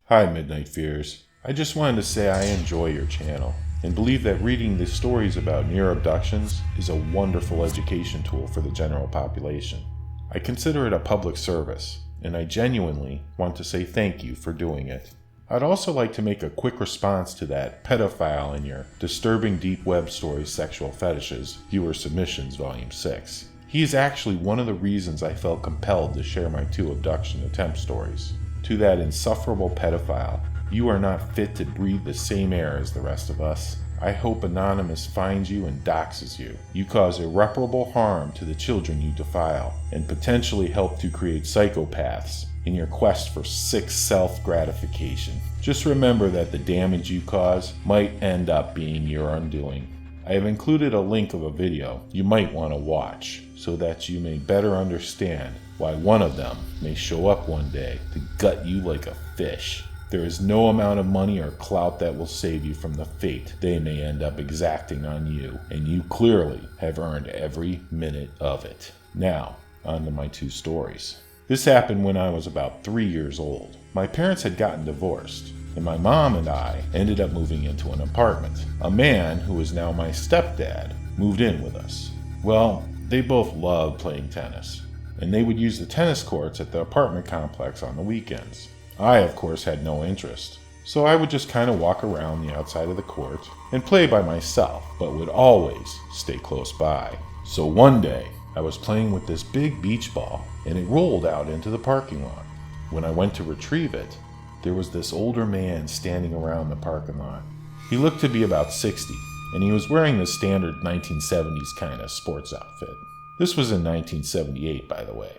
Hi, Midnight Fears. I just wanted to say I enjoy your channel and believe that reading the stories about near abductions is a wonderful education tool for the general population. I consider it a public service, and I genuinely want to say thank you for doing it. I'd also like to make a quick response to that pedophile in your Disturbing Deep Web Stories Sexual Fetishes Viewer Submissions Volume 6. He is actually one of the reasons I felt compelled to share my 2 abduction attempt stories. To that insufferable pedophile, you are not fit to breathe the same air as the rest of us. I hope Anonymous finds you and doxes you. You cause irreparable harm to the children you defile, and potentially help to create psychopaths in your quest for sick self-gratification. Just remember that the damage you cause might end up being your undoing. I have included a link of a video you might want to watch, so that you may better understand why one of them may show up one day to gut you like a fish. There is no amount of money or clout that will save you from the fate they may end up exacting on you, and you clearly have earned every minute of it. Now, on to my 2 stories. This happened when I was about 3 years old. My parents had gotten divorced, and my mom and I ended up moving into an apartment. A man, who is now my stepdad, moved in with us. Well, they both loved playing tennis, and they would use the tennis courts at the apartment complex on the weekends. I, of course, had no interest, so I would just kind of walk around the outside of the court and play by myself, but would always stay close by. So one day, I was playing with this big beach ball, and it rolled out into the parking lot. When I went to retrieve it, there was this older man standing around the parking lot. He looked to be about 60, and he was wearing the standard 1970s kind of sports outfit. This was in 1978, by the way.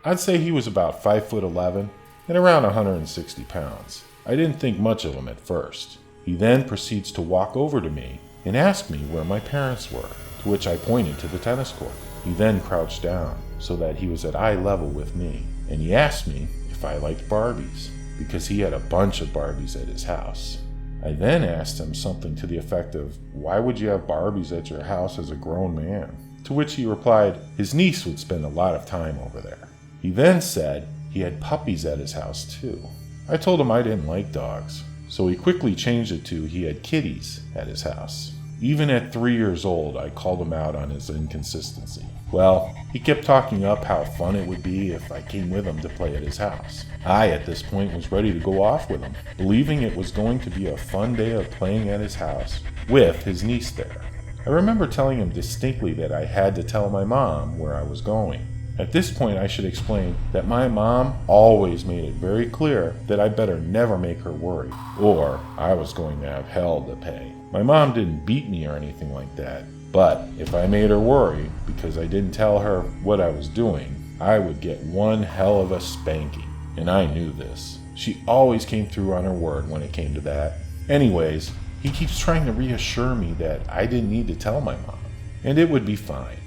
I'd say he was about 5'11" and around 160 pounds. I didn't think much of him at first. He then proceeds to walk over to me and ask me where my parents were, to which I pointed to the tennis court. He then crouched down so that he was at eye level with me, and he asked me if I liked Barbies, because he had a bunch of Barbies at his house. I then asked him something to the effect of, why would you have Barbies at your house as a grown man? To which he replied, his niece would spend a lot of time over there. He then said he had puppies at his house too. I told him I didn't like dogs, so he quickly changed it to he had kitties at his house. Even at 3 years old, I called him out on his inconsistency. Well, he kept talking up how fun it would be if I came with him to play at his house. I, at this point, was ready to go off with him, believing it was going to be a fun day of playing at his house with his niece there. I remember telling him distinctly that I had to tell my mom where I was going. At this point, I should explain that my mom always made it very clear that I better never make her worry, or I was going to have hell to pay. My mom didn't beat me or anything like that, but if I made her worry because I didn't tell her what I was doing, I would get one hell of a spanking, and I knew this. She always came through on her word when it came to that. Anyways, he keeps trying to reassure me that I didn't need to tell my mom, and it would be fine.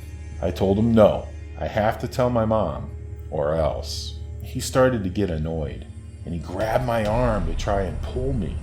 I told him no. I have to tell my mom, or else. He started to get annoyed, and he grabbed my arm to try and pull me.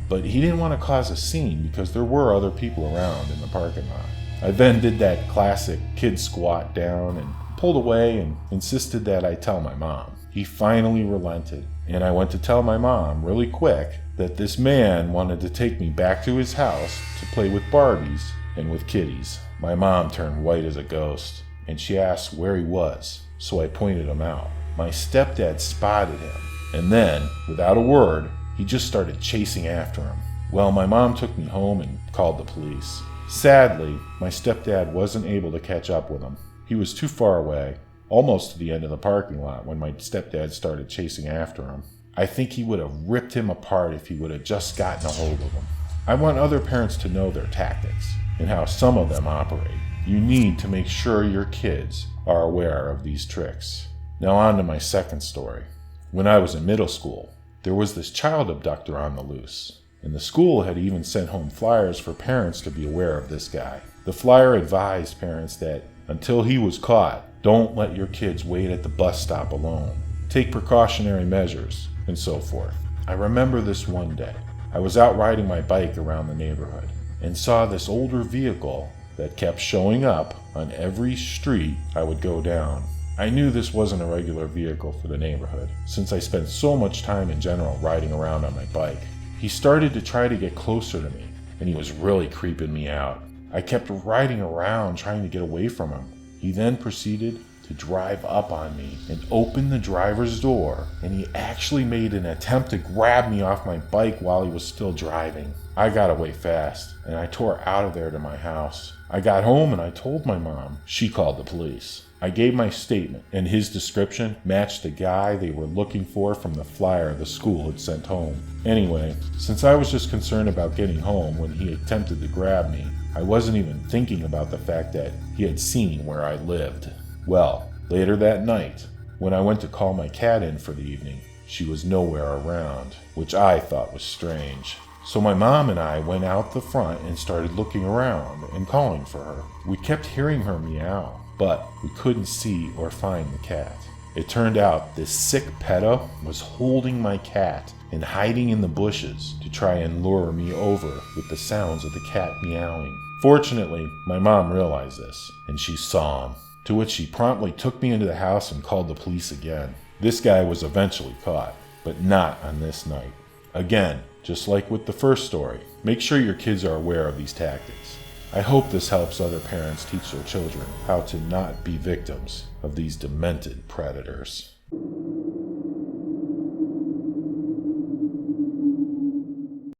But he didn't want to cause a scene because there were other people around in the parking lot. I then did that classic kid squat down and pulled away and insisted that I tell my mom. He finally relented, and I went to tell my mom really quick that this man wanted to take me back to his house to play with Barbies and with kitties. My mom turned white as a ghost, and she asked where he was, so I pointed him out. My stepdad spotted him, and then, without a word, he just started chasing after him. Well, my mom took me home and called the police. Sadly, my stepdad wasn't able to catch up with him. He was too far away, almost to the end of the parking lot when my stepdad started chasing after him. I think he would have ripped him apart if he would have just gotten a hold of him. I want other parents to know their tactics and how some of them operate. You need to make sure your kids are aware of these tricks. Now on to my second story. When I was in middle school, there was this child abductor on the loose, and the school had even sent home flyers for parents to be aware of this guy. The flyer advised parents that until he was caught, don't let your kids wait at the bus stop alone. Take precautionary measures, and so forth. I remember this one day. I was out riding my bike around the neighborhood and saw this older vehicle that kept showing up on every street I would go down. I knew this wasn't a regular vehicle for the neighborhood, since I spent so much time in general riding around on my bike. He started to try to get closer to me, and he was really creeping me out. I kept riding around trying to get away from him. He then proceeded to drive up on me and open the driver's door, and he actually made an attempt to grab me off my bike while he was still driving. I got away fast, and I tore out of there to my house. I got home and I told my mom. She called the police. I gave my statement, and his description matched the guy they were looking for from the flyer the school had sent home. Anyway, since I was just concerned about getting home when he attempted to grab me, I wasn't even thinking about the fact that he had seen where I lived. Well, later that night, when I went to call my cat in for the evening, she was nowhere around, which I thought was strange. So my mom and I went out the front and started looking around and calling for her. We kept hearing her meow, but we couldn't see or find the cat. It turned out this sick pedo was holding my cat and hiding in the bushes to try and lure me over with the sounds of the cat meowing. Fortunately, my mom realized this, and she saw him, to which she promptly took me into the house and called the police again. This guy was eventually caught, but not on this night. Again, just like with the first story, make sure your kids are aware of these tactics. I hope this helps other parents teach their children how to not be victims of these demented predators.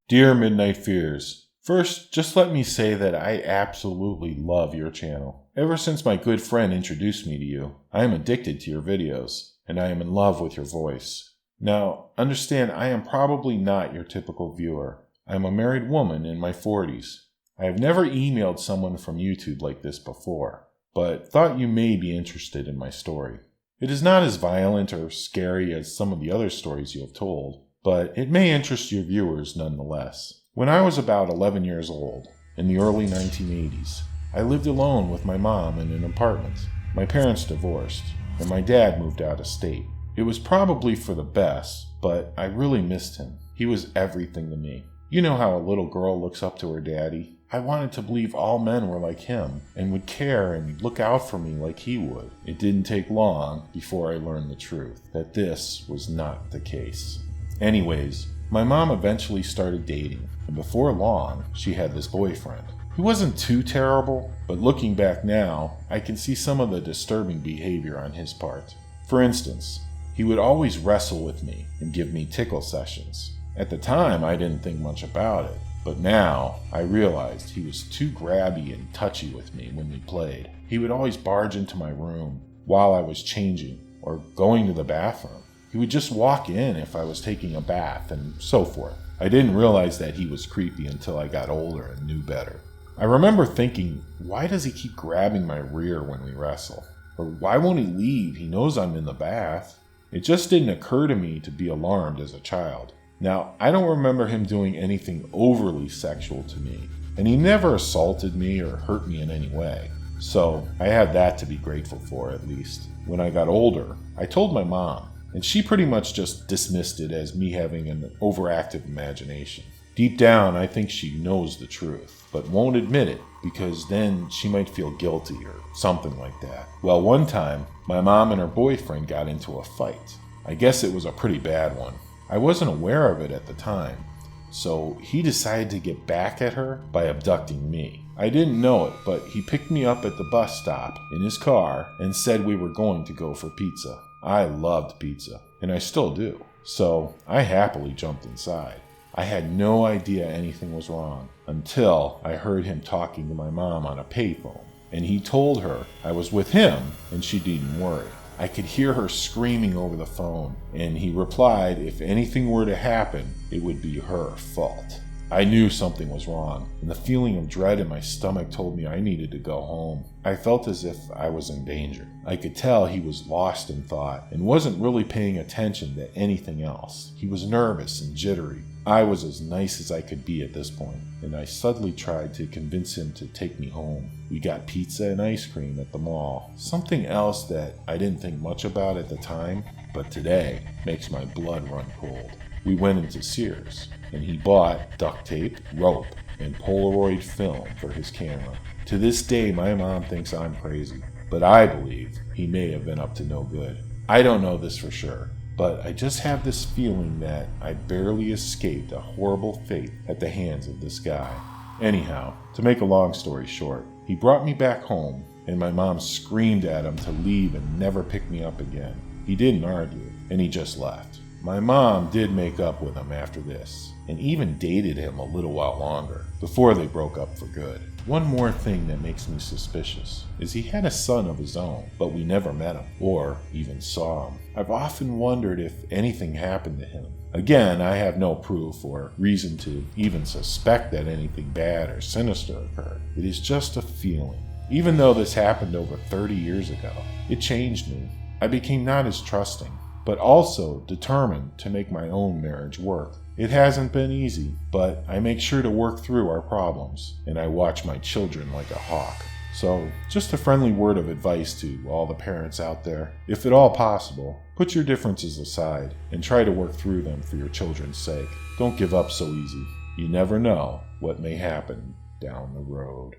Dear Midnight Fears, first, just let me say that I absolutely love your channel. Ever since my good friend introduced me to you, I am addicted to your videos, and I am in love with your voice. Now, understand I am probably not your typical viewer. I am a married woman in my 40s. I have never emailed someone from YouTube like this before, but thought you may be interested in my story. It is not as violent or scary as some of the other stories you have told, but it may interest your viewers nonetheless. When I was about 11 years old, in the early 1980s, I lived alone with my mom in an apartment. My parents divorced, and my dad moved out of state. It was probably for the best, but I really missed him. He was everything to me. You know how a little girl looks up to her daddy? I wanted to believe all men were like him and would care and look out for me like he would. It didn't take long before I learned the truth, that this was not the case. Anyways, my mom eventually started dating, and before long, she had this boyfriend. He wasn't too terrible, but looking back now, I can see some of the disturbing behavior on his part. For instance, he would always wrestle with me and give me tickle sessions. At the time, I didn't think much about it, but now I realized he was too grabby and touchy with me when we played. He would always barge into my room while I was changing or going to the bathroom. He would just walk in if I was taking a bath and so forth. I didn't realize that he was creepy until I got older and knew better. I remember thinking, why does he keep grabbing my rear when we wrestle? Or why won't he leave? He knows I'm in the bath. It just didn't occur to me to be alarmed as a child. Now, I don't remember him doing anything overly sexual to me, and he never assaulted me or hurt me in any way. So I had that to be grateful for, at least. When I got older, I told my mom, and she pretty much just dismissed it as me having an overactive imagination. Deep down, I think she knows the truth, but won't admit it because then she might feel guilty or something like that. Well, one time, my mom and her boyfriend got into a fight. I guess it was a pretty bad one. I wasn't aware of it at the time, so he decided to get back at her by abducting me. I didn't know it, but he picked me up at the bus stop in his car and said we were going to go for pizza. I loved pizza, and I still do, so I happily jumped inside. I had no idea anything was wrong until I heard him talking to my mom on a payphone, and he told her I was with him and she needn't worry. I could hear her screaming over the phone, and he replied if anything were to happen, it would be her fault. I knew something was wrong, and the feeling of dread in my stomach told me I needed to go home. I felt as if I was in danger. I could tell he was lost in thought and wasn't really paying attention to anything else. He was nervous and jittery. I was as nice as I could be at this point, and I subtly tried to convince him to take me home. We got pizza and ice cream at the mall. Something else that I didn't think much about at the time, but today makes my blood run cold. We went into Sears, and he bought duct tape, rope, and Polaroid film for his camera. To this day, my mom thinks I'm crazy. but I believe he may have been up to no good. I don't know this for sure, but I just have this feeling that I barely escaped a horrible fate at the hands of this guy. Anyhow, to make a long story short, he brought me back home, and my mom screamed at him to leave and never pick me up again. He didn't argue, and he just left. My mom did make up with him after this, and even dated him a little while longer, before they broke up for good. One more thing that makes me suspicious is he had a son of his own, but we never met him, or even saw him. I've often wondered if anything happened to him. Again, I have no proof or reason to even suspect that anything bad or sinister occurred. It is just a feeling. Even though this happened over 30 years ago, it changed me. I became not as trusting, but also determined to make my own marriage work. It hasn't been easy, but I make sure to work through our problems, and I watch my children like a hawk. So, just a friendly word of advice to all the parents out there. If at all possible, put your differences aside and try to work through them for your children's sake. Don't give up so easy. You never know what may happen down the road.